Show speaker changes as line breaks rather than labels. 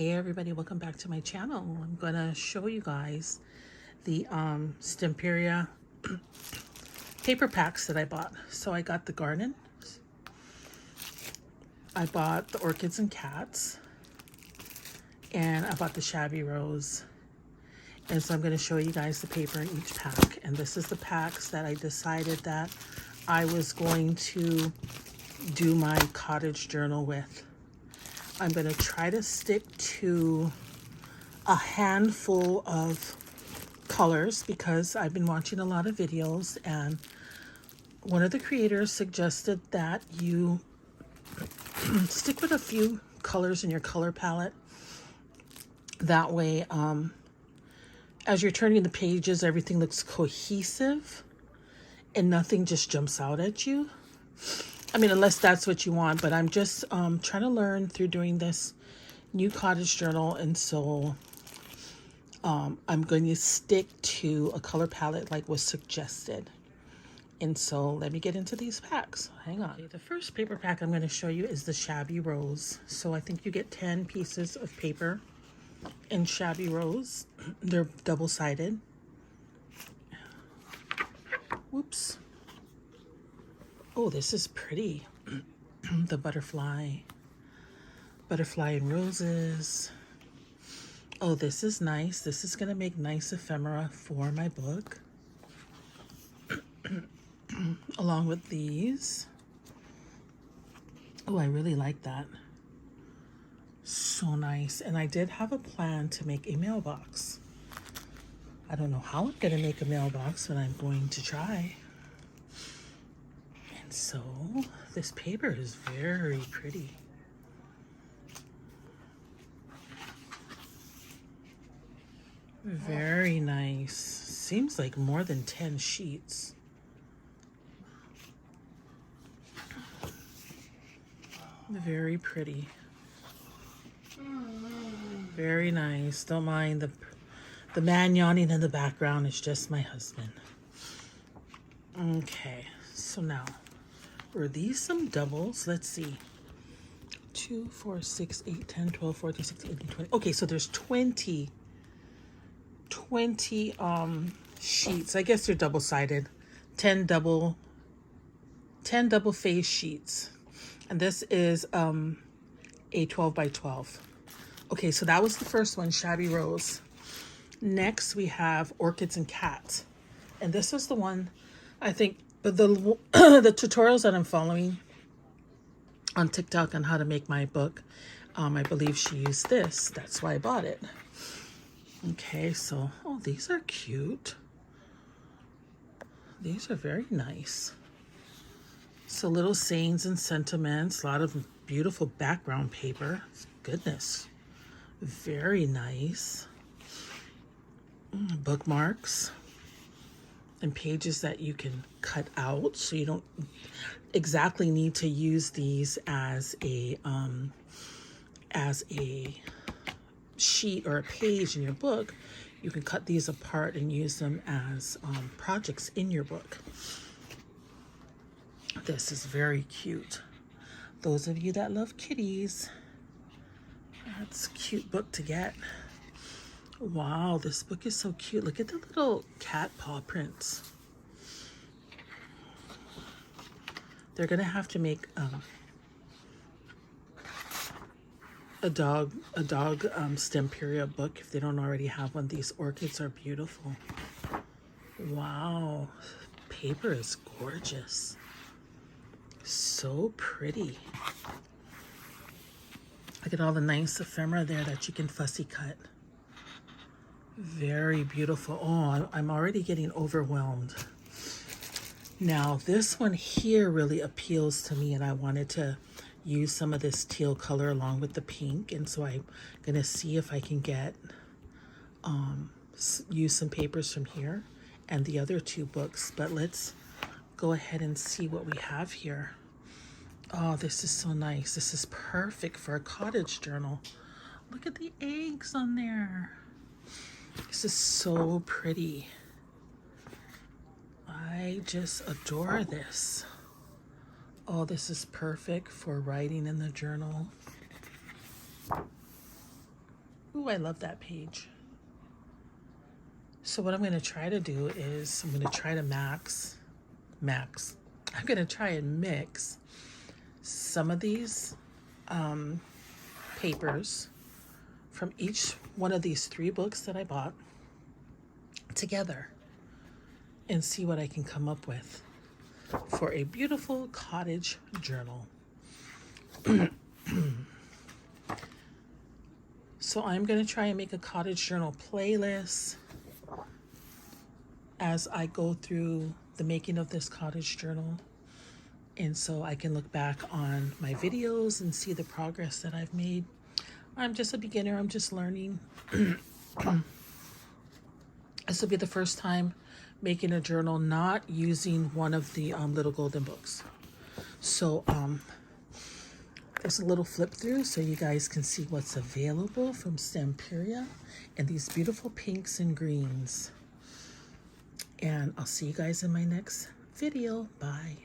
Hey everybody, welcome back to my channel. I'm gonna show you guys the Stamperia paper packs that I bought. So I got the garden, I bought the orchids and cats, and I bought the shabby rose. And so I'm going to show you guys the paper in each pack. And this is the packs that I decided that I was going to do my cottage journal with. I'm going to try to stick to a handful of colors because I've been watching a lot of videos, and one of the creators suggested that you stick with a few colors in your color palette. That way, as you're turning the pages, everything looks cohesive and nothing just jumps out at you. I mean, unless that's what you want, but I'm just trying to learn through doing this new cottage journal. And so I'm going to stick to a color palette like was suggested. And so let me get into these packs. Hang on. Okay, the first paper pack I'm going to show you is the shabby rose. So I think you get 10 pieces of paper in shabby rose. They're double-sided. Whoops. Oh, this is pretty. The butterfly and roses. Oh, this is nice. This is gonna make nice ephemera for my book. Along with these. Oh, I really like that. So nice. And I did have a plan to make a mailbox. I don't know how I'm gonna make a mailbox, but I'm going to try. And so this paper is very pretty. Very nice. Seems like more than 10 sheets. Very pretty. Very nice. Don't mind the man yawning in the background. It's just my husband. Okay, so now, were these some doubles? Let's see. 2, 4, 6, 8, 10, 12, 14, 16, 18, 20. Okay, so there's 20 sheets. I guess they're double-sided. 10 double face sheets. And this is a 12 by 12. Okay, so that was the first one, Shabby Rose. Next, we have Orchids and Cats. And this is the one, I think, the the tutorials that I'm following on TikTok on how to make my book, I believe she used this. That's why I bought it. Okay, so, oh, these are cute. These are very nice. So little sayings and sentiments, a lot of beautiful background paper. Goodness. Very nice. Bookmarks and pages that you can cut out, so you don't exactly need to use these as a sheet or a page in your book. You can cut these apart and use them as projects in your book. This is very cute. Those of you that love kitties, that's a cute book to get. Wow, this book is so cute. Look at the little cat paw prints. They're gonna have to make a dog Stamperia book if they don't already have one. These orchids are beautiful. Wow, paper is gorgeous. So pretty. Look at all the nice ephemera there that you can fussy cut. Very beautiful. Oh, I'm already getting overwhelmed. Now, this one here really appeals to me, and I wanted to use some of this teal color along with the pink, and so I'm going to see if I can get, use some papers from here and the other two books, but let's go ahead and see what we have here. Oh, this is so nice. This is perfect for a cottage journal. Look at the eggs on there. This is so pretty. I just adore this. Oh, this is perfect for writing in the journal. Ooh, I love that page. So what I'm going to try to do is I'm going to try to I'm going to try and mix some of these papers from each one of these 3 books that I bought together and see what I can come up with for a beautiful cottage journal. So I'm going to try and make a cottage journal playlist as I go through the making of this cottage journal. And so I can look back on my videos and see the progress that I've made. I'm just a beginner, I'm just learning. This will be the first time making a journal not using one of the little golden books. So there's a little flip through so you guys can see what's available from Stamperia and these beautiful pinks and greens. And I'll see you guys in my next video. Bye.